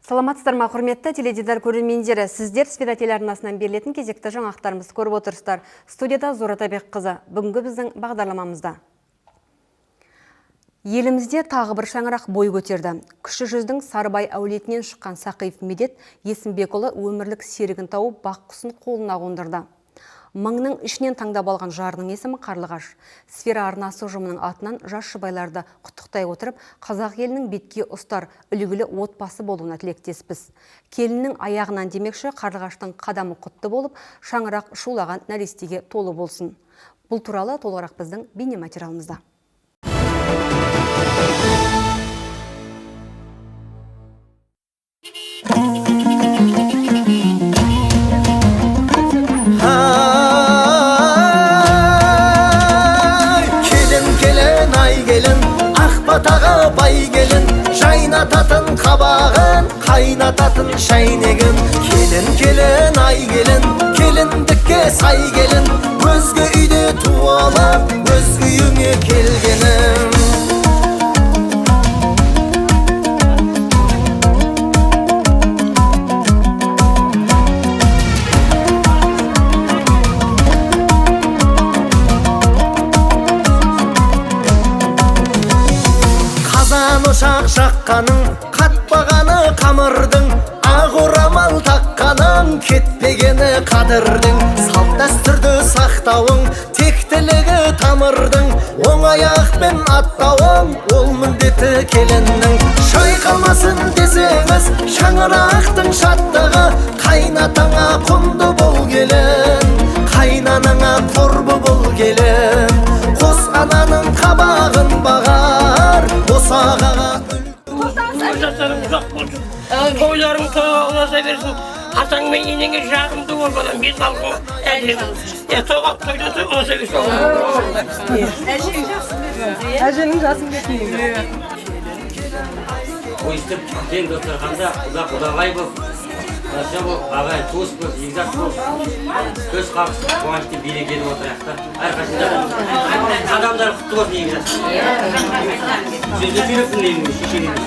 Саламатсыздар ма, құрметті теледидар көрермендері, сіздер Сфера телеарнасынан берілетін кезекті жаңалықтарымыз көріп отырсыздар. Студияда Зора Табек қызы. Бүгінгі біздің бағдарламамызда. Елімізде тағы бір шаңырақ бой көтерді. Кіші жүздің Сарыбай әулетінен шыққан Сақиев Медет Есімбекұлы өмірлік серігін тауып бақ құсын қолына қондырды. Мыңның ішінен таңдап алған жарының есімі Қарлығаш. Сфера арнасы ұжымының атынан жас жұбайларды құттықтай отырып, қазақ елінің бетке ұстар үлгілі отбасы болуына тілектеспіз. Келіннің аяғынан демекші, Қарлығаштың қадамы құтты болып, шаңырақ шулаған нәрестеге толы болсын. Бұл туралы толығырақ біздің бейнематериалымызда. Батаға бай келін, жайнататын қабағын, қайнататын шайнегін. Келін, ай келін, келіндікке сай келін, өзге үйде туалып, өзге үйіңе келгенім. Ошақ жаққаның, қатпағаны қамырдың, ақ орамал таққаның, кетпегені қадырдың. Салт дәстүрді сақтауың, тектілігі тамырдың, оң аяқпен аттауың, ол міндеті келіннің. Шайқалмасын десеңіз, шаңырақтың шаттығы, қайнатаңа құнды бол келін, қайнаныңа қорбы бол келін. Қос ананың қабағын бағар, босағаға Жастарың ұзақ болсын, тойларың тойласа берсін, атаң мен енеңе жағымды бол балам, бет алғыңа әжем. Тоғап тойласа болса берсін. Әженің жасын кетейін. Ойыстып, ден достарғанда ұзақ ұдағай бол, ұлаша бол, ағай туыс бол, егзат бол, көз қағыс, қуанышты берекелі отырақта. Әрқашында адамдар құтты болсын егзат. Сөзді сөйлепсін деймін, шешенеміз.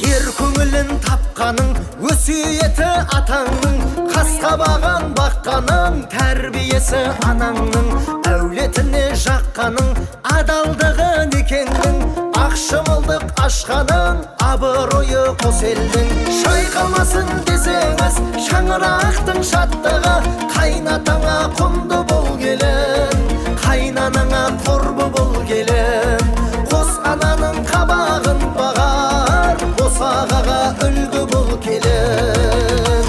Ер көңілін тапқаның, өсиеті атаңның, қасқабағын баққаның, тәрбиесі анаңның, әулетіне жаққаның, адалдығы некеңнің, ақшымылдық ашқаның, абыройы қос елдің. Шайқалмасын десеңіз, шаңырақтың шаттығы, қайнатаңа құнды бол келін, қайнаныңа қорбы бол келін. Қос ананың қабағын бағар, босағаға үлгі бол келін.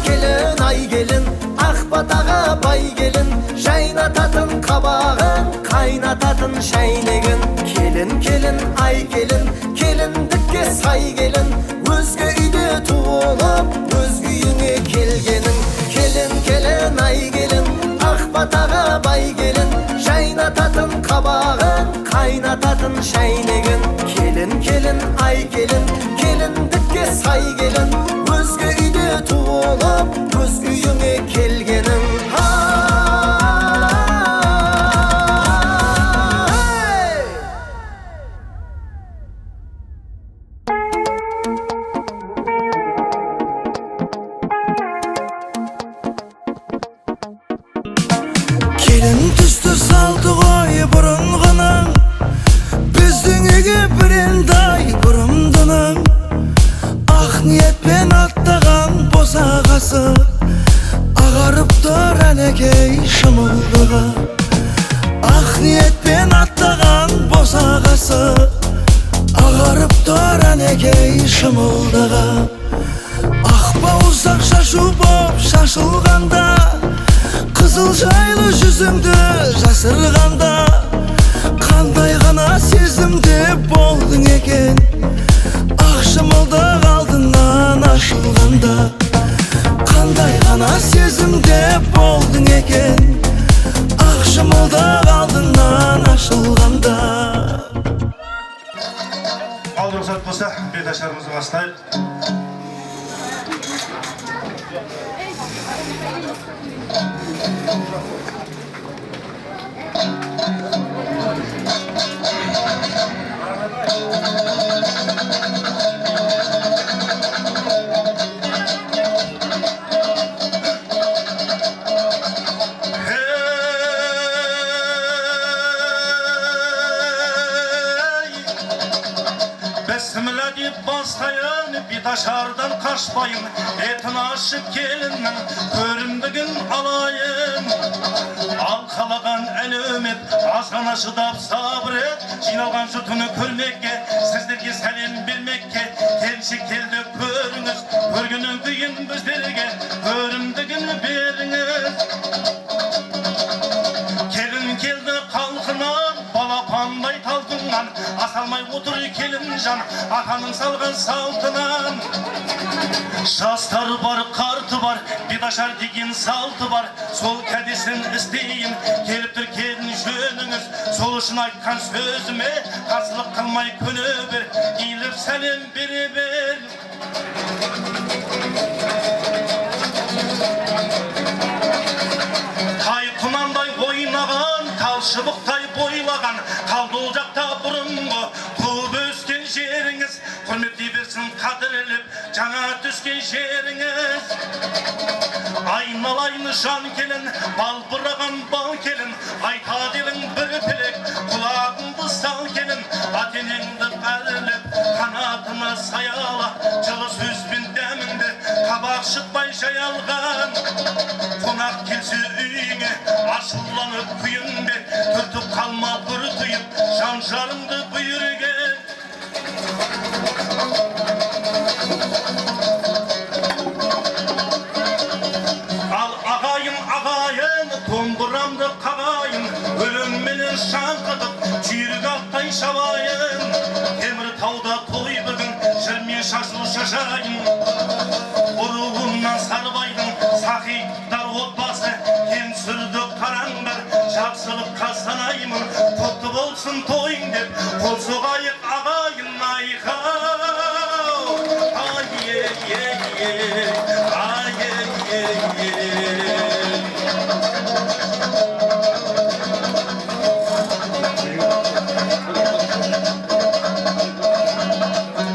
Келін, ай келін, ақ батаға бай келін, жайнататын қабағын, қайнататын шайнегін. Келін, ай келін, келіндікке сай келін, өзге үйде туылып, өзге үйіңе келгенің. Келін, ай келін, ақ батаға бай келін, жайнататын қабағын, қайнататын шайнегін. Келін, ай келін, келіндікке сай келін, өзге үйде туылып, өзге үйіңе келгенің. Келін түсті салды ғой бұрынғының, біздің үйге бірендай бұрымдының. Ақ ниетпен аттаған босағасы, ағарып тұр әнекей шымылдығы. Ақ ниетпен аттаған босағасы, ағарып тұр әнекей шымылдығы. Ақ бауырсақ шашу боп шашылғанда, қызыл жайлы жүзіңді жасырғанда, қандай ғана сезімде болдың екен, ақ шымылдық алдынан ашылғанда. Қандай ғана сезімде болдың екен, ақ шымылдық алдынан ашылғанда. Ал рұқсат болса, беташарымызды бастайық. Besmele deyip bastayın, bir taşardan kaçmayın. Etini aşıp gelinle göründüğün alayın. Alkalagan el ümit, azgana şıdap sabret. Jinalgan jutunu körmekke, sizlerge selim bilmekke. Temşik keldi körünüz, körgünün kıyın bizlerge. Göründüğün beriniz. Kelin keldi kalkınan, balapanday talkınan. Asalmay otur kelin can, atanın salgın saltınan. Şastar var, kartı var, bir taşar digin saltı var. Sol kedisin isteyin, geliptir kelin jönünüz. Soluşun aytkan sözüme, karşılık kılmay könü bir. İyilip selim biri bir. Taytunanday oynagan, talşıbıktay boylagan. Kaldı olacakta burungu, tuğup ösken жеріңіз. Құрметli берсін қадірліп, жаңа түскен жеріңіз. Айналайын жан келін, бал бұраған бал келін. Айта делін бір тілек, құлағыңды сал келін. Атенеңді қадірліп, қанатына саяла. Жылы сөзбен дәміңді, қабақ шықпай жайалған. Қонақ келсе үйіңе, ашуланып күйінбе. Түртіп қалма бір түйіп, жан жарыңды бұйырге. Al ağayın ağayın, tomburamdı kağayın. Ölümmenin şankıdıp, çiğrik attay şavayın. Temir tauda toy bugün, şırmen şaşıl şaşayın. Uruğundan sarbaydın, sahiptar otbası. Ken sürdü karanlar, şapsılıp kastanayımın. Toptu bolsun toyun dep, kol soğayık ağayın ayığa.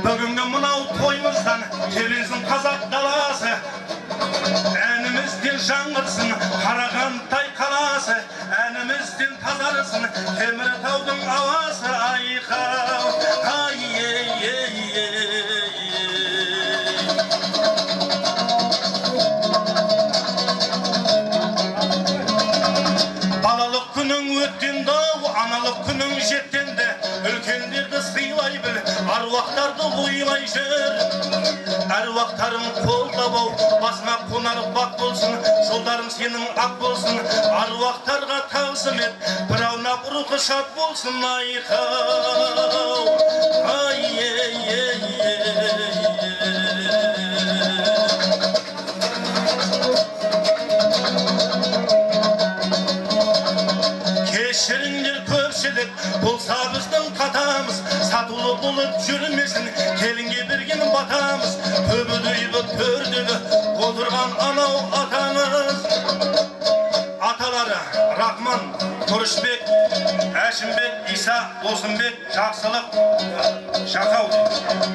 Bugünkü mınau toyumuzdan kelinsin Kazak dalası. Enimizden жаңғырсын Қарағантай қаласы. Enimizden тазарсын Теміртаудың ауасы. Айқау, балалық күнің өттен дау, аналық күнің жеттенді. Үлкендерді сыйлай біл, аруақтарды ойлай жүр. Әруақтарың қолда бау, басыңа қонар бақ болсын. Жолдарың сенің ақ болсын, аруақтарға тағзым ет. Бірауна бұрығы шат болсын. Айқау, кешіріңдер көпшілік, болса біздің қатамыз. Сатулы болып жүрмесін, келінге берген батамыз. Төбедейбі төрдегі отырған анау атамыз. Аталары Рахман, Тұрышбек, Әшімбек, Иса, Осынбек, Жақсылық, Жақау,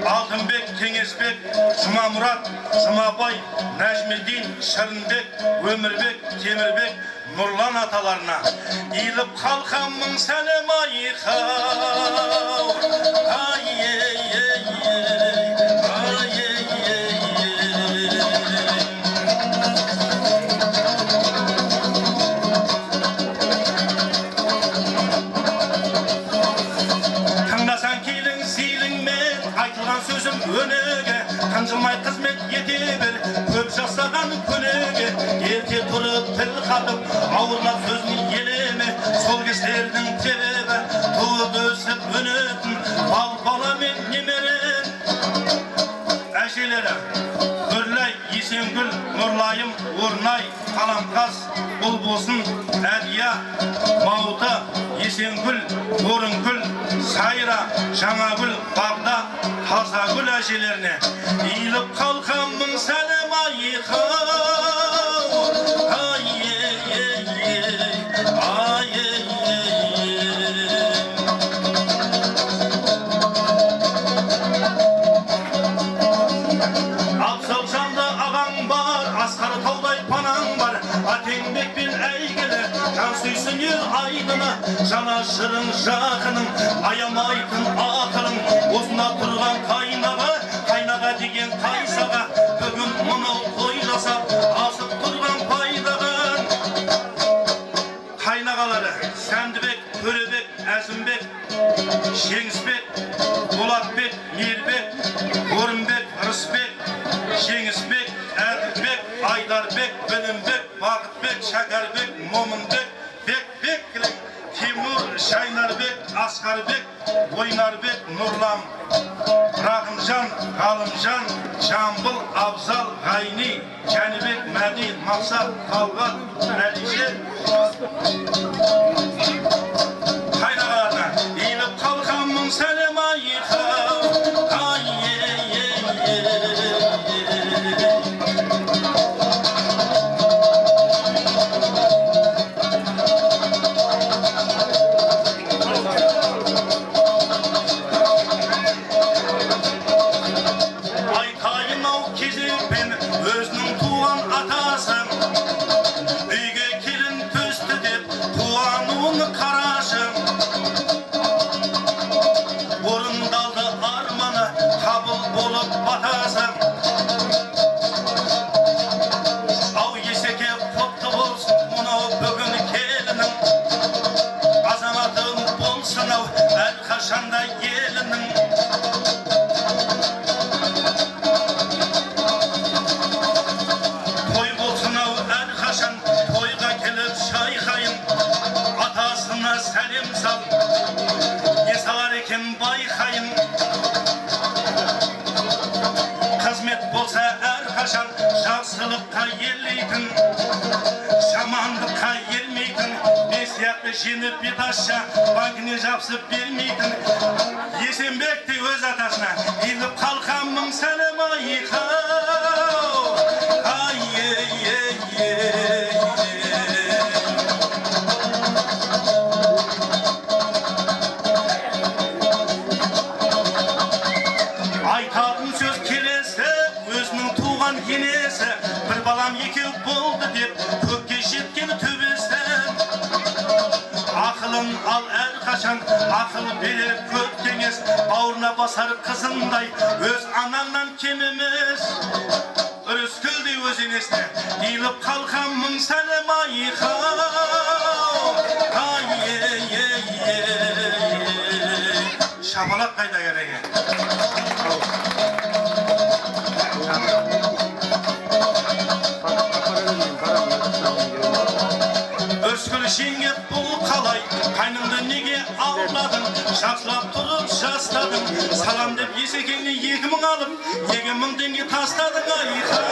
Алтынбек, Кеңесбек, Жұмамұрат, Жұмабай, Нәжмедин, Шырынбек, Өмірбек, Темірбек, Нұрлан аталарына иіліп қалқамның сәлем айқау. Тыңдасаң келің сейліңмен, айтылған сөзім өнеге. Қынжылмай қызмет ете бер, көп жасаған көнеге. Ерте тұрып тіл қатып, ауырлап сөзін елеме. Сол кестердің тебебі, туып өсіп өнетін бал бала мен немерен. Әжелері Бүрлай, Есенгүл, Нұрлайым, Орнай, Қаламқас, Бұлбосын, Әдия, Мауты, Есенгүл, Орынкүл, Сайра, Жаңагүл, Бағда, Тазагүл әжелеріне иіліп қалқамның сәлем айқау. Абзал жанды ағаң бар, асқары таудай панаң бар, атеңбекпен әйгілі, жан сүйсін ел айдыны, жана жырың жақының, аямайтын ақылың, осында тұрған қайнаға, қайнаға деген қайсаға, бүгін мұны тойласап, асып тұрған пайдаған. Қайнағалары Сәндібек, Төребек, Әзімбек, Жеңісбек, Болатбек, Мейірбек, Орынбек, Рысбек, Жеңісбек, Әділбек, Айдарбек, Білімбек, Бақытбек, Шәкәрбек, Момынбек, Бекбек, Тимур, Шайнарбек, Асқарбек, Ойнарбек, Нұрлан, Рақымжан, Ғалымжан, Жамбыл, Абзал, Ғайни, Жәнібек, Мәди, Мақсат, Талғат, Әлише. Қайнағаларына иіліп қалқанмын сәлем айқау, айтайын-ау кезекпен өзінің туған атасын, үйге келін төсті деп қуануын қарашым. Орындалды арманы қабыл болып батасың. Ау есеке құтты болсын мынау бүгін келінің, азаматың болсын ау әрқашанда елінің. Той болсын ау әрқашан, тойға келіп шайқайын, атасына сәлем сал, не салар екен байқайын. Қызмет болса әрқашан жақсылыққа ерлейтін, жамандыққа ермейтін, мен сияқты жеңіп беташша банкіне жабысып бермейтін. Есенбек те өз атасына иіліп қалқанмын сәлем айқау. Айтатын сөз келесі, өзінің туған енесі, бір балам екеу болды деп көкке жеткен төбесі. Ақылын ал әрқашан, ақыл берер көп кеңес, бауырына басар қызындай, өз анаңнан кем емес. Рыскүлдей өз енесіне иіліп қалқанмын сәлем айқау. Шапалақ қайда кереге. Өскіл жеңгеп бұл қалай, қайныңды неге алмадың, жақсылап тұрып жастадың, салам деп есекеңне 2000 алып, 2000 теңге тастадың айқау.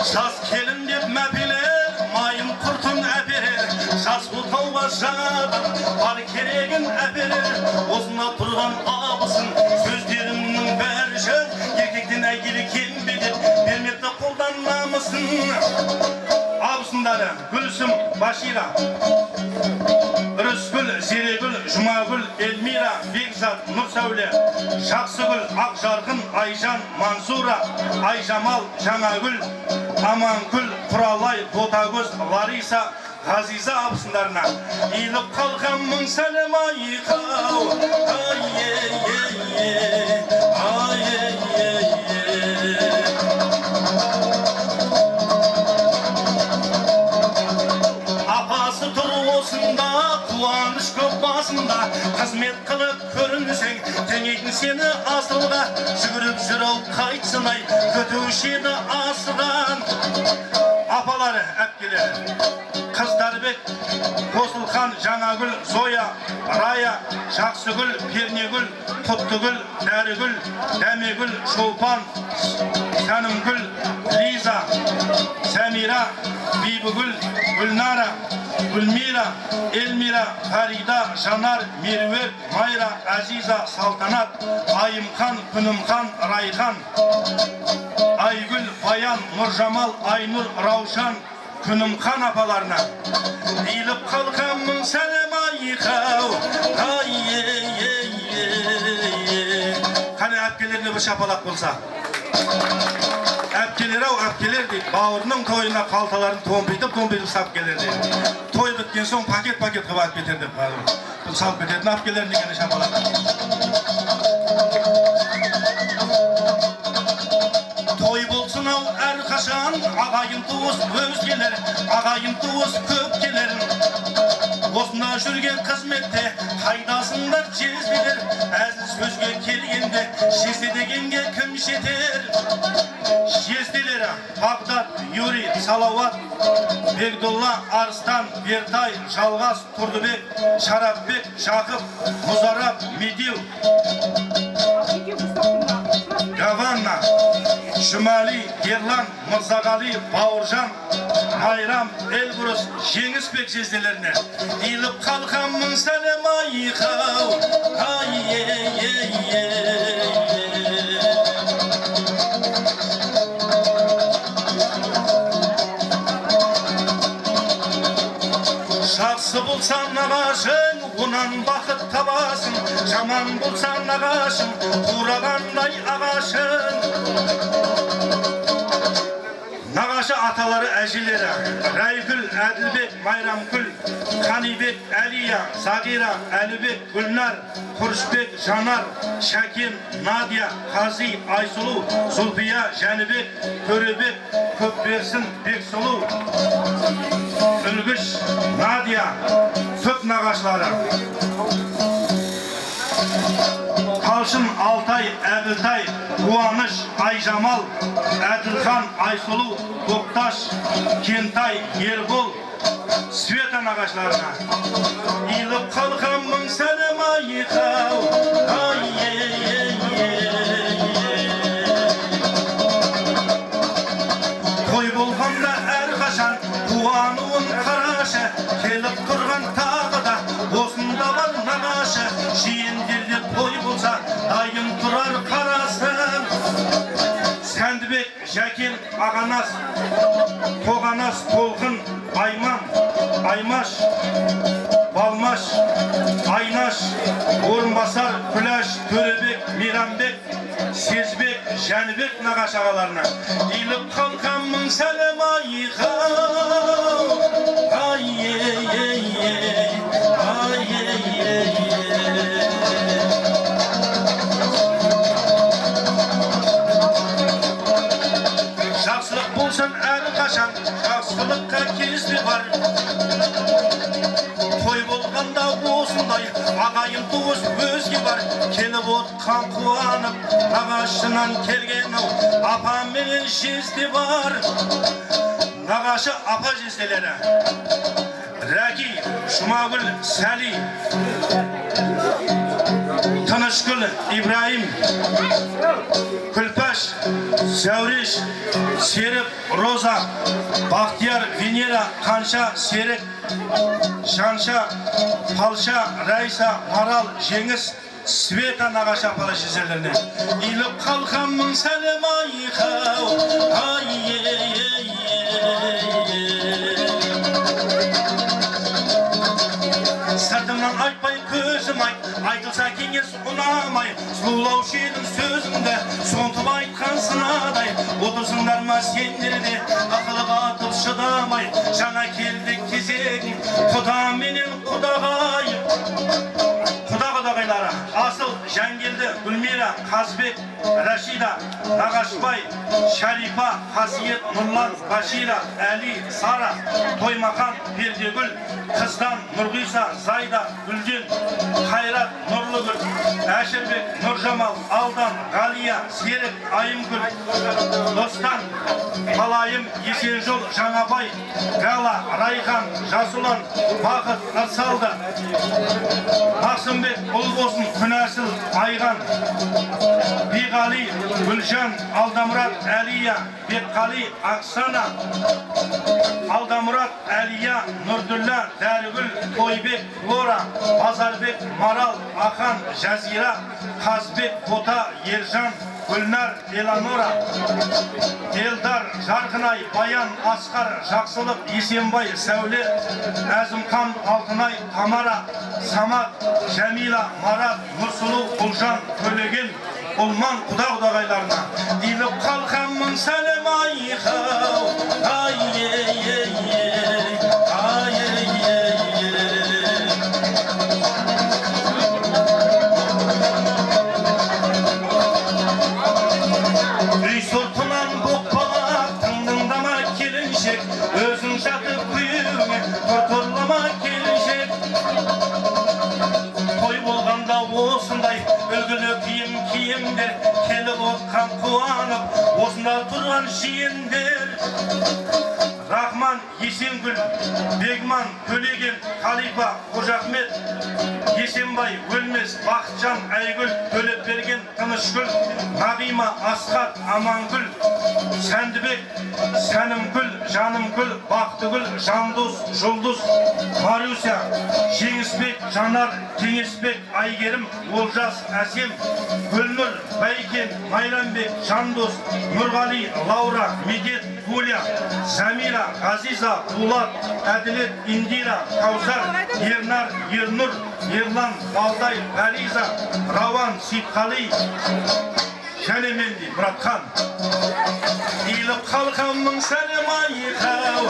Жас келін деп мәпелер, майын құртын әперер, жас бұлтауға жаңадан бар керегін әперер. Осына тұрған абысын, сөздерімнің бәрі жөн, еркектен әйгелі кембедеп, бермекті қолдан намысын. Абысындары Гүлсім, Башира, Рыскүл, Зерегүл, Жұмагүл, Эльмира, Бекзат, Нұрсәуле, Жақсыгүл, Ақжарқын, Айжан, Мансура, Айжамал, Жаңагүл, Амангүл, Құралай, Ботагөз, Лариса, Ғазиза абысындарына иіліп қалқанмын сәлем айқау. Апасы тұр осында, қуаныш көп басында, қызмет қылып көрінсең, теңейтін сені асылға, жүгіріп жүрау қайтсынай, көтуші еді асыған. Апалары, әпкелері, Қыздарбек, Қосылхан, Жаңагүл, Зоя, Рая, Жақсыгүл, Пернегүл, Құттыгүл, Дәрігүл, Дәмегүл, Шолпан, Сәнімгүл, Лиза, Сәмира, Бибігүл, Гүлнара, Gülmira, Elmira, Farida, Жанар, Mervet, Mayra, Aziza, Saltanat, Ayımkan, Pünümkan, Rayhan, Aygül, Bayan, Nurjamal, Aynur, Ravşan, Pünümkan apalarına eğilip kalkamın senem ayıkav. Hani apkelerine bir şapalak bulsa. Apkeler deydi. Bağırının toyuna kaltalarını tompaytıp sap gelirdi. Toy bitken son paket kıvat getirdi. Bu sap getirdi. Apkelerine gene şapalak. Toy bulsun her kaşan, ağayın tuğuz özgeler, ağayın tuğuz köpkelerin. Osuna жүрген қызметте қайдасындар жезделер, әзіл сөзге келгенде жезде дегенге кім жетер? Жезделері Бағдат, Юрий, Салауат, Бегдулла, Арыстан, Бертай, Жалғас, Тұрдыбек, Шарапбек, Жақып, Мұзарап, Медеу, Гаванна, Жұмали, Ерлан, Мырзағали, Бауыржан, Майрам, Элбұрыс, Жеңісбек жезделеріне eğilip kalkamın senem ayıkav. Жақсы болсан нағашың, онан бақыт табасың. Жаман болсан нағашың, қурағандай ағашың. Nagaşı ataları əjiləri Rəygül, Ədilbek, Mayramgül, Kanibek, Əliya, Zagira, Əlibek, Gülnar, Kurşbek, Janar, Şəkin, Nadia, Qazi, Aysulu, Zulfiya, Jənibek, Körəbek, Köpbersin, Beksulu, Ülgüş, Nadia, Töp nagaşları Kalşın, Altay, Əbiltay, Kuanış, Ayjamal, Әділхан, Айсулу, Тоқташ, Кентай, Ербол, Света нағашыларына eğilip kalkamın senem ayıkav. Toy bolğanda her kaşan kuanуын қарашы, келіп тұрған тағы да осында бар нағашы. Жиендерде той болса дайын тұрар қарасын. Сәндібек, Жәкен, Ағанас, Тоғанас, Толқын, Айман, Аймаш, Балмаш, Айнаш, Орынбасар, Күләш, Төребек, Мейрамбек, Сезбек, Жәнібек нағаш ағаларына eğilip kalkamın senem ayıkav. Жақсылық болсын әрі қашан, жақсылыққа кезі бар. Той болғанда осындай ағайын туыс өзге бар. Келіп отқан қуанып, нағашынан келген ау, апам менен жезде бар. Нағашы апа жезделері Рәки, Жұмагүл, Сәли, Тынышкүл, Ибраим, Күлпәш, Зәуреш, Серік, Роза, Бақтияр, Венера, Қанша, Серік, Жанша, Палша, Райса, Марал, Жеңіс, Света нағашы апалы жезделеріне eğilip kalkamın senem ayıkav. Sırtымнан айтпай көзім айт, айтылса кеңес ұнамай. Сұлулаушы едім сөзімді, сонтып айтқан сынадай. Отырсыңдар ма сендерде, ақылға атып шыдамай. Жаңа келді кезегің, құда менен құдағай. Құда-құдағайлары Асыл, Жәнгелді, Гүлмира, Қазбек, Рашида, Нағашбай, Шарипа, Қасиет, Нұрлан, Башира, Әли, Сара, Тоймақан, Пердегүл, Қыздан, Нұрғиса, Зайда, Гүлден, Қайрат, Нұрлыгүл, Әшірбек, Нұржамал, Алдан, Ғалия, Серік, Айымгүл, Достан, Қалайым, Есенжол, Жаңабай, Гала, Райхан, Жасулан, Бақыт, Ырсалды, Мақсымбек, Ұлбосын, Күнәсіл, Айған, Биғали, Гүлжан, Алдамұрат, Әлия, Бекқали, Ақсана, Алдамұрат, Әлия, Нұрдүлла, Дәрігүл, Тойбек, Лора, Базарбек, Марал, Ахан, Жазира, Қазбек, Бота, Ержан, Гүлнар, Эланора, Елдар, Жарқынай, Баян, Асқар, Жақсылық, Есенбай, Сәуле, Әзімхан, Алтынай, Тамара, Самат, Жәмила, Марат, Нұрсұлу, Ұлжан, Төлеген, Ұлман, құда-құдағайларына иліп қалқанмын сәлем айқау, үй сұртынан боқпалап тыңдама келіншек, өзің жатып күйеуіңе тұрлама келіншек. Той болғанда осындай үлгілі киімдер, келіп отқан қуанып осында тұрған жиендер. Рахман, Есенгүл, Бегман, Төлеген, Қалипа, Қожахмет, Есенбай, Өлмес, Бақытжан, Айгүл, Төлепберген, Тынышгүл, Нағима, Асқат, Амангүл, Сәндібек, Сәнімгүл, Жанымгүл, Бақтыгүл, Жандос, Жұлдыз, Марюся, Жеңісбек, Жанар, Кеңесбек, Айгерім, Олжас, Әсем, Гүлнұр, Байкен, Майрамбек, Жандос, Нұрғали, Лаура, Медет, Гуля, Замира, Ғазиза, Дулат, Әділет, Индира, Каузар, Ернар, Ернұр, Ерлан, Балдай, Ғариза, Рауан, Сейтқали, және менде Мұратхан. Иліп қалқанмын сәлем айқау,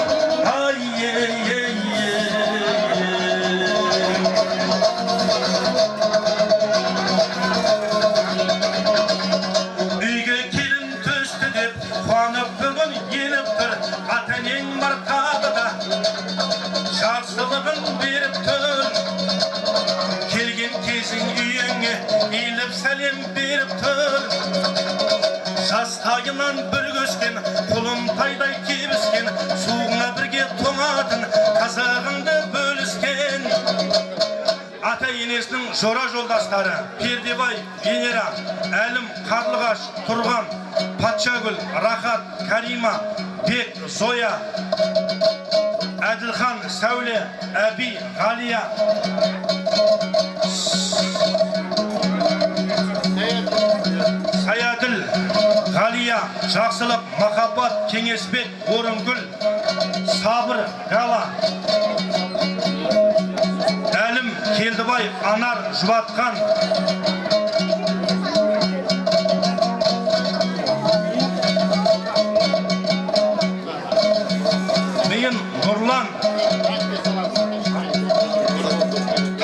үйге келін төсті деп қуанып бүгін еніп тұр, ата-енең бар қабыда жақсылығын беріп тұр. Келген кезің үйіңе иліп сәлем беріп тұр. Жастайынан бір көскен, құлын тайдай кебіскен, суыңа бірге тоңатын, қазағыңды бөліскен. Ата-енесінің жора жолдастары Пердебай, Венера, Әлім, Қарлығаш, Тұрған, Патшагүл, Рахат, Карима, Бек, Зоя, Әділхан, Сәуле, Әби, Ғалия, Саяділ, Ғалия, Жақсылық, Махаббат, Кеңесбек, Орынгүл, Сабыр, Гала, Әлім, Келдібай, Анар, Жұбатқан, Мейін, Нұрлан,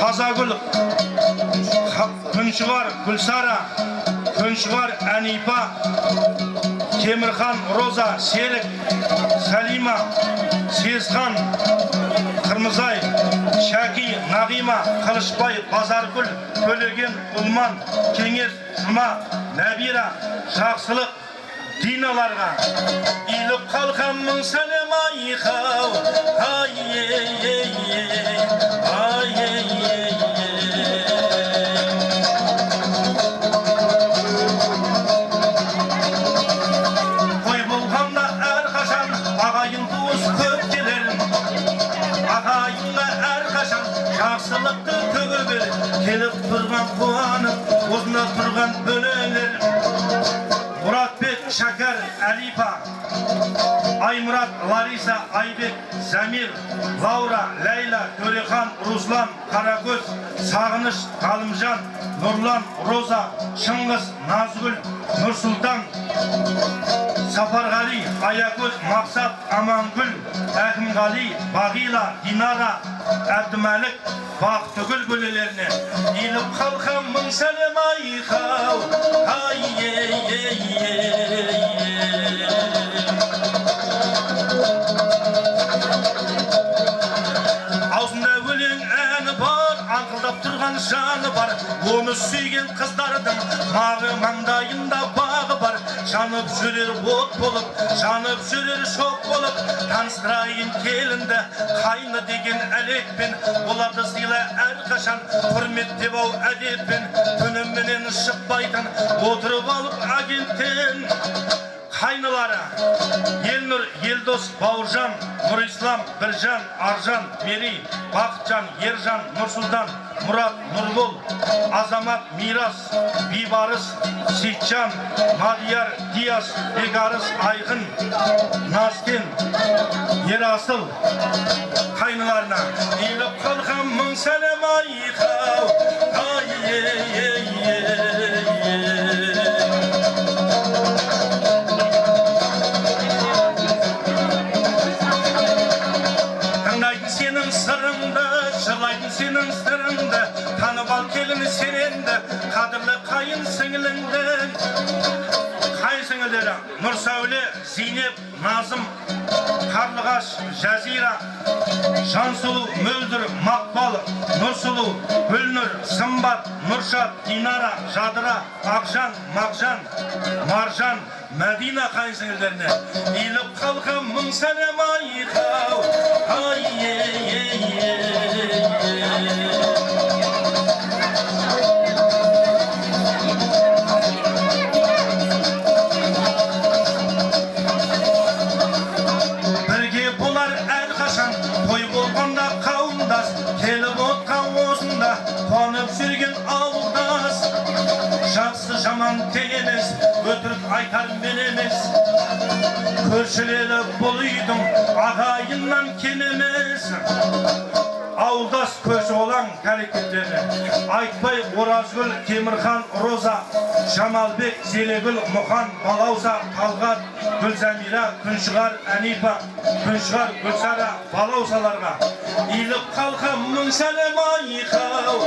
Тазагүл, Күншығар, Гүлсара, Күншығар, Әнипа, Темірхан, Роза, Серік, Салима, Сезхан, Қырмызай, Шәки, Нағима, Қылышбай, Базаргүл, Төлеген, Ұлман, Кеңес, Жұма, Нәбира, Жақсылық, Диналарға иліп қалқанмын сәлем айқау, той болғанда әрқашан ағайын туыс көп келер, ағайынға әрқашан жақсылықты төге бер, келіп тұрған қуанып осында тұрған бөлелер. Мұратбек, Шәкәр, Әлипа, Аймұрат, Лариса, Айбек, Замир, Лаура, Ләйла, Төрехан, Руслан, Қаракөз, Сағыныш, Ғалымжан, Нұрлан, Роза, Шыңғыс, Назгүл, Нұрсұлтан, Сапарғали, Аякөз, Мақсат, Амангүл, Әкімғали, Бағила, Динара, Әбдімәлік, Бақтыгүл бөлелеріне иліп қалқанмын сәлем айқау, аузында өлең әні бар, аңқылдап тұрған жаны бар, оны сүйген қыздардың мағы маңдайында бағы бар. Жанып жүрер от болып, жанып жүрер шоқ болып, таныстырайын келінді қайны деген әлекпен, оларды сыйла әрқашан құрметтеп ау әдеппен, түніменен сайтан отырып алып агенттен. Қайнылары Елнұр, Елдос, Бауыржан, Нұрислам, Біржан, Аржан, Мери, Бақытжан, Ержан, Нұрсұлдан, Мұрат, Нұрбол, Азамат, Мирас, Бибарыс, Сейтжан, Мадияр, Диас, Бегарыс, Айқын, Назкен, Ерасыл қайныларына иіліп қалған мың сәлем айқау. Тыңдайтын сенің сырыңды, жырлайтын сенің сырыңды, танып ал келін сененді, қадірлі қайын сіңіліңді. Қайын сіңілдері Нұрсәуле, Зейнеп, Назым, Қарлығаш, Жазира, Жансұлу, Мөлдір, Мақпал, Нұрсұлу, Гүлнұр, Сымбат, Нұршат, Динара, Жадыра, Ақжан, Мағжан, Маржан, Мәдина қайын сіңілдеріне иіліп қалған мың сәлем айқау. Бірге болар әрқашан, той болғанда қауымдас, келіп отқан осында, қонып жүрген ауылдас. Жақсы жаман тең емес, өтірік айтар мен емес, көршілері бұл үйдің ағайыннан кем емес. Ауылдас көрші олаң әрекеттеріне айтпай Оразгүл, Темірхан, Роза, Жамалбек, Зелегүл, Мұхан, Балауза, Талғат, Гүлзамира, Күншығар, Әнипа, Күншығар, Гүлсара, Балаузаларға иіліп қалған мың сәлем айқау.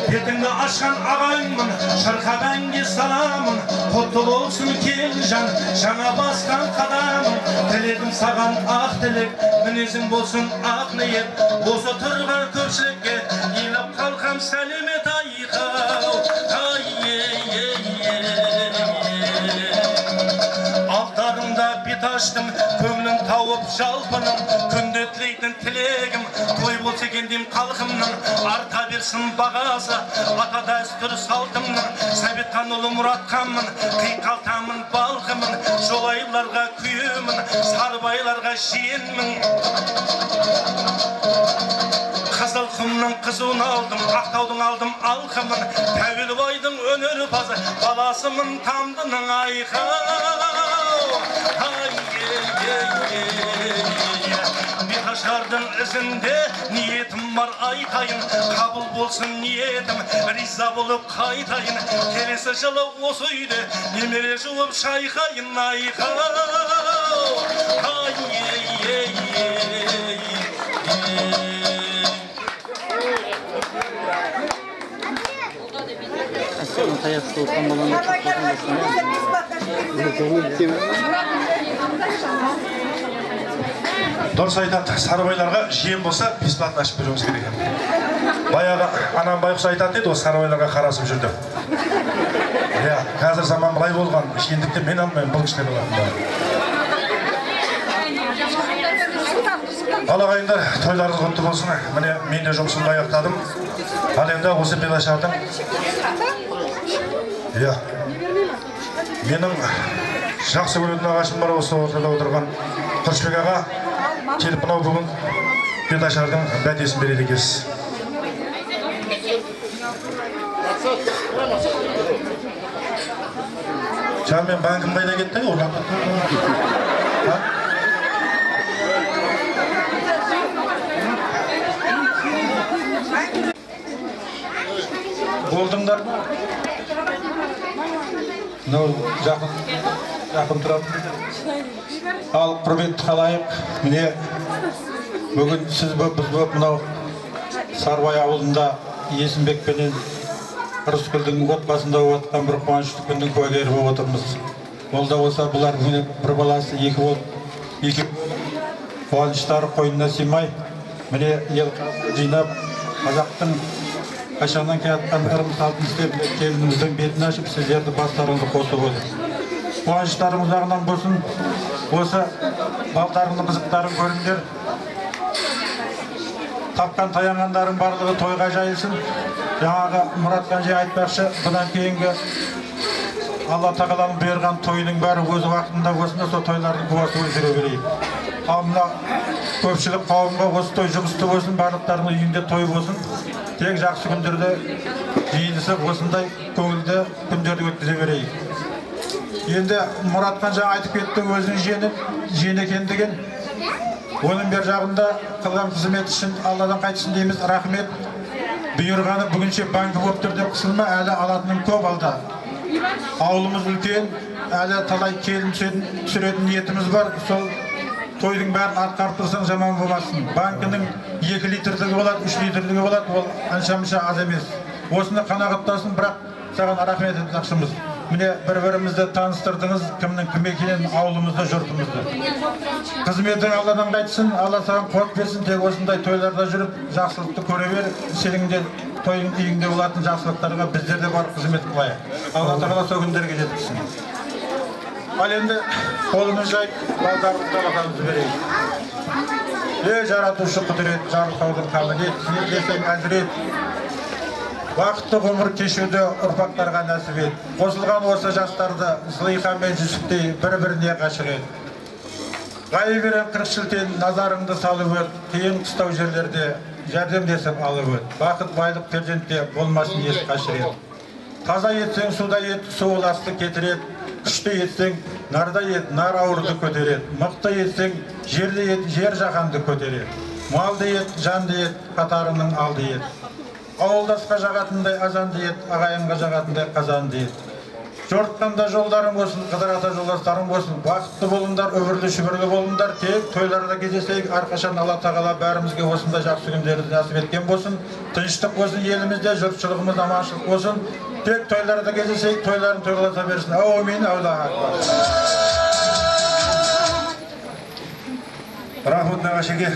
Бетіңді ашқан ағайынмын, шырқап әнге саламын, құтты болсын келжан, жаңа басқан қадамын. Тілегім саған ақ тілек, мінезің болсын ақ ниет, осы тұрған көпшілікке иіліп қалқам сәлемет айқау. Алтарыңда бет аштым, көңілін тауып жалпының, күнде тілейтін тілегім, той болса екендем қалқымның, арта берсін бағасы, ата дәстүр салтымның, Сәбетханұлы Мұратханмын, қиқалтамын балқымын, жолайларға күйемін, сарбайларға жиенмін. Қызылқұмның қызуын алдым, Ақтаудың алдым алқымын, Тәуелбайдың өнер базы, баласымын Тамдының айқау. Беташардың ізінде ниетім бар айтайын, қабыл болсын ниетім, риза болып қайтайын. Келесі жылы осы үйде немере жуып шайқайын айқау. Дұрыс айтады, сарыбайларға жиен болса, бесплатно ашып беруіміз керек. Баяғы анам байқұс айтады деді, осы сарыбайларға қарасып жүрді. Қазір заман былай болған, жиендікте мен алмайын, бұл кісілер олатын. Ал ағайындар, тойларыңыз құтты болсын. Міне мен де жұмысымды аяқтадым. Ал енді осы Белашардың менің жақсы көретін ағашым бар, осы ортада отырған Тұрышбек аға келіп мынау бүгін Белашардың бәтесін береді екенсіз. Жаңа мен банкім қайда кетті, оған? Болдыңдар ма? Мынау жақын тұрады. Ал құрметті қалайық, міне бүгін сіз біз мынау Сарбай ауылында Есімбек пенен Рысқұлдың отбасында отқан бір қуанышты күннің куәгері болып отырмыз. Ол да болса бұлар бір баласы екі қуаныштары қойнына сыймай, міне ел жинап қазақтың қашаннан келатқан ырым салтын істеп келініміздің бетін ашып сіздерді бастарыңызды қосып отыр. Қуаныштарыңыз жағынан болсын, осы балдарыңды қызықтарын көріңдер. Тапқан таянғандардың барлығы тойға жайылсын. Жаңағы Мұратхан же айтпақшы, бұдан кейінгі Алла тағаланың бұйырған тойының бәрі өз уақытында болсын, сол тойлардың куәсі жүре берейік. Ал мына көпшілік қауымға осы той жұмысты болсын, барлықтарының үйінде той болсын. Тек жақсы күндерде жиылысып, осындай көңілді күндерді өткізе берейік. Енді Мұратхан жаңа айтып кетті, өзінің жиені екендігін. Оның бер жағында қылған қызмет үшін Алладан қайтсын дейміз, рахмет. Бұйырғаны бүгінше банкі болып тұр деп қысылма, әлі алатының көп алда. Ауылымыз үлкен, әлі талай келін түсіретін ниетіміз бар. Сол тойдың бәрін атқарып тұрсаң жаман болмасын. Банкінің 2 литрдігі болады, 3 литрдігі болады, ол анша-мұнша аз емес. Осыны қанағаттасын, бірақ саған рахмет етіңіз. Міне бір-бірімізді таныстырдыңыз, кімнің кім екенін, ауылымызды, жұртымызды. Қызметің Алладан қайтсын, Алла саған қуат берсін, тек осындай тойларда жүріп, жақсылықты көре бер, сенің де тойың үйіңде болатын жақсылықтарға біздер де барып қызмет қылайық. Алла тағала сол күндерге жеткізсін. Ал енді қолымыз жайып, балдарымызды алатанымызды берейік. Жаратушы құдірет, жарылқаудың қабілет, сен десең әзірет. Вақытты ғұмыр кешуді ұрпақтарға нәсіп ет. Қосылған осы жастарды Зылиха мен Жүсіптей бір-біріне ғашық ет. Ғайып берен 40 шілтен назарыңды салып өт, қиын қыстау жерлерде жәрдемдесіп алып өт. Бақыт байлық перзентте болмасын ес қашырет. Таза етсең суда ет, суыл асты кетірет. Күшті етсең нарда ет, нар ауырды көтерет. Мықты етсең жерді ет, жер жаһанды көтерет. Малды ет, жанды ет, қатарының алды ет. Ауылдасқа жағатындай азанды ет, ағайынға жағатындай қазанды ет. Жортқанда жолдарың болсын, қыдырата жолдастарың болсын. Бақытты болыңдар, өмірлі шүбірлі болыңдар. Тек тойларда кездесейік, әрқашан Алла тағала бәрімізге осында жақсы күндерді нәсіп еткен болсын. Тыныштық болсын елімізде, жұртшылығымыз аманшылық болсын. Тек тойларда кездесейік, тойларын тойлата берсін. Әумин, Аллах акбар. Рахмет нағашеге,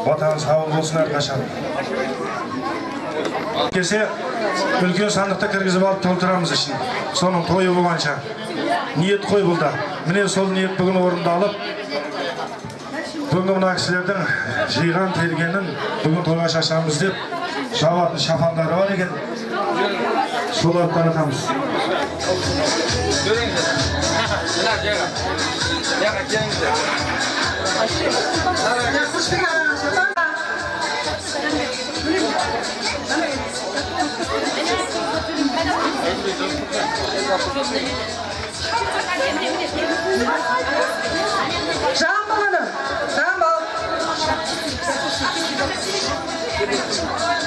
батаңыз қабыл болсын әрқашан. Кесе үлкен сандықта кіргізіп алып толтырамыз ішін. Соның тойы болғанша. Ниет қой бұлда. Міне сол ниет бүгін орындалып, бүгін мына кісілердің жиған тергенін бүгін тойға шашамыз деп, жауатын шапандары бар екен. Соларды танытамыз. Жамбыл hanım, Жамбыл.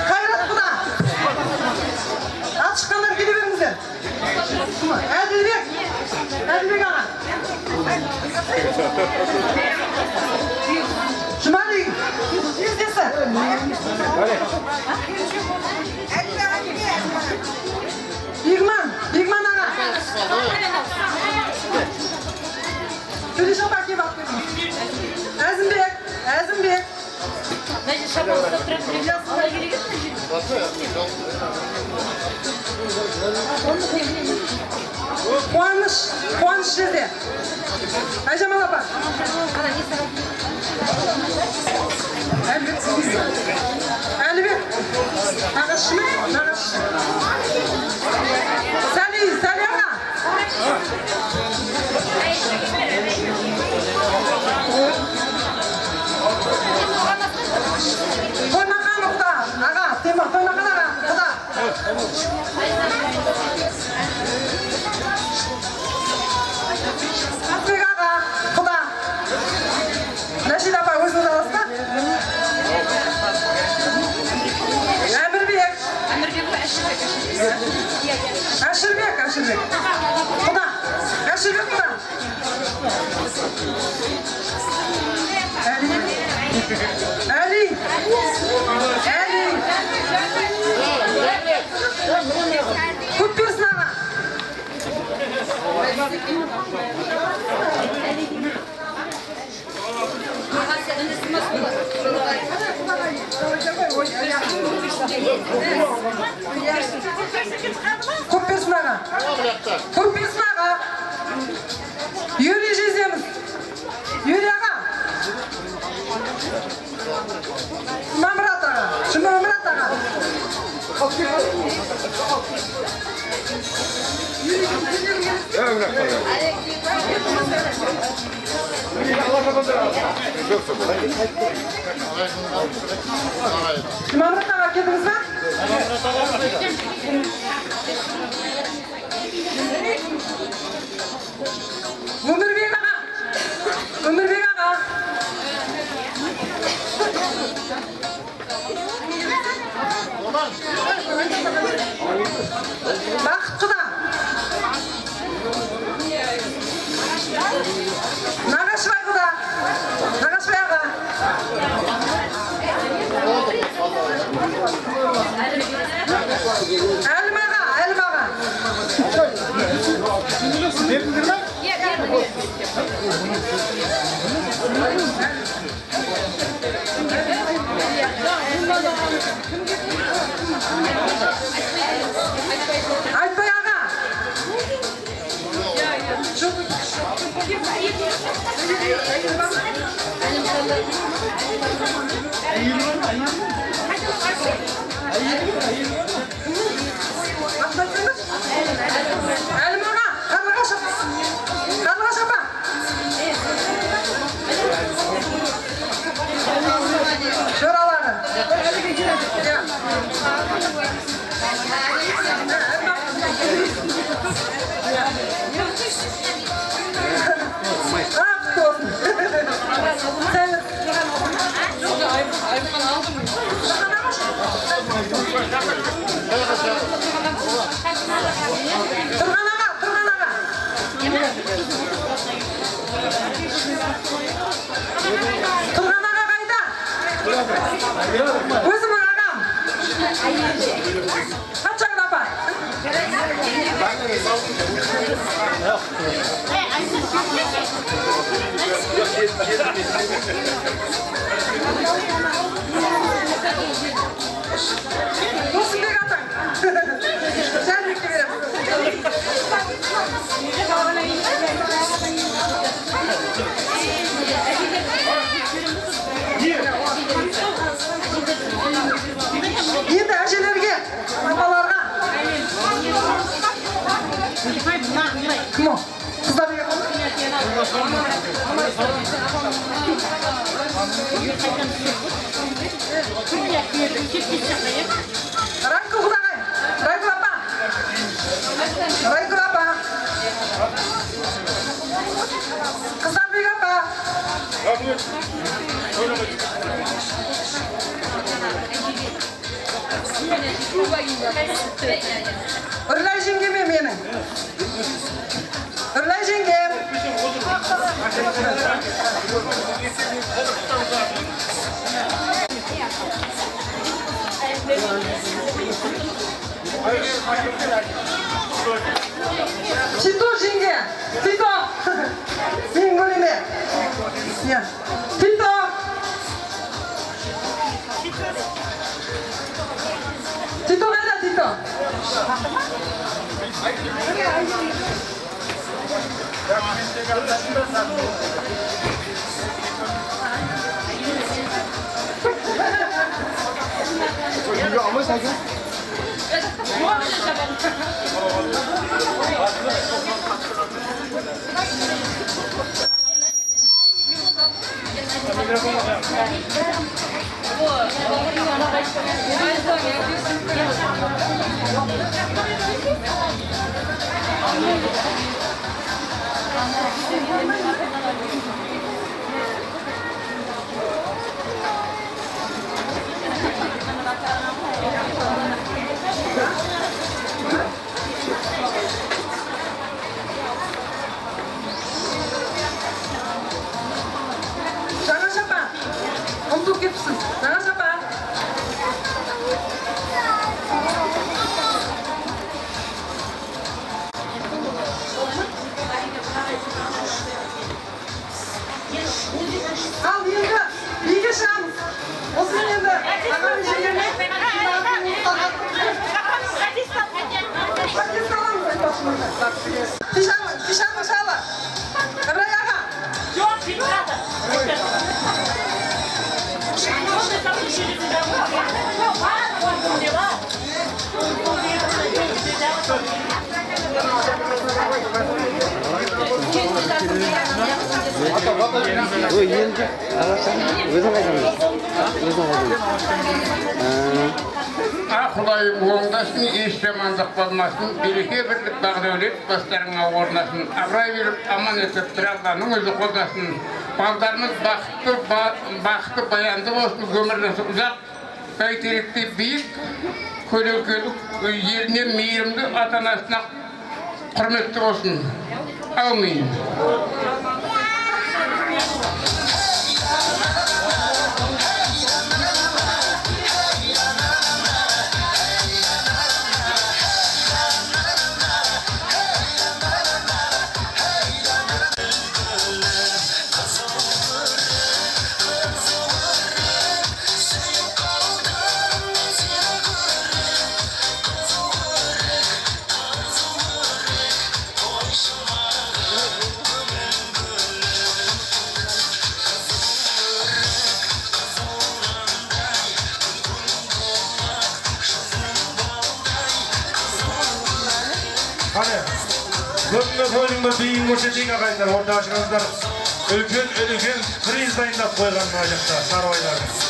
Kayrat buna. At çıkanlar gidip verinize. Edilbek ağa. Cumali, izlesin. Bigman ağa. Tülüşe bakayım bak. Azimberk. Значит, шапалда приглясывала гиригит на жить? Қуаныш жерде. Айжамал апа. Әлібек. Нағашы ма? Нағашы. Сәли аға. Тоймақан ұқта. Аға, тоймақан аға. Құда. Атбек аға. Құда. Рашид апа өзіңіз аласыз ба? Әшірбек. Құда. Әшірбек құда. Әли. Көп берсін аға. Көп берсін аға. Юрий жездеміз. Юрий аға. İmamrat ağa geldiniz mi? Ömürbek ağa. Ömürbek ağa. Baqıtqı da. Nagaşbay da. Nagaşbay ağa. Әлім аға. Айтбай аға. Әлім аға, қарлығаш апа. Шоралары. Ақ болсын. Тұрған аға. Тұрған аға қайда? Өзім ағам. Қатшағын апа. Осынбек атаң. Жәнібекке беремін. Енді әжелерге, апаларға. Кім о? Қыздар еге Райкүл құдағай. Райкүл апа. Райкүл апа. Қыздарбек апа. Үрлай жеңгеме менің. Үрлай жеңгем. Тито жеңге. Тито. Мен көреме. Тито. Тито қайда, Тито? Жаңа шапа. Ұмтылып кетіпсіз. Жаңа шапа. Ал енді биге шығамыз. Осымен енді ағам жеңгеме Тишаны шалы. Ыбырай аға. Жоқ, bilmedi. Onu da Енді өзің қайдамыз? Өзің қайдамыз? Құдайым оңдасын, еш жамандық болмасын, береке бірлік бағдәулет бастарыңа орнасын, абырой беріп аман етіп бір Алланың өзі қолдасын. Балдарымыз бақытты баянды болсын, өмірлесі ұзақ, бәйтеректе биік, көлеңкелік еліне мейірімді, ата-анасына құрметті болсын. Әумин. Hadi, бүгінгі тойдың бір бейін көрсетейік ағайындар, ортаға шығыңыздар. Үлкен приз дайындап қойған мына жақта, Сарыбайлардың.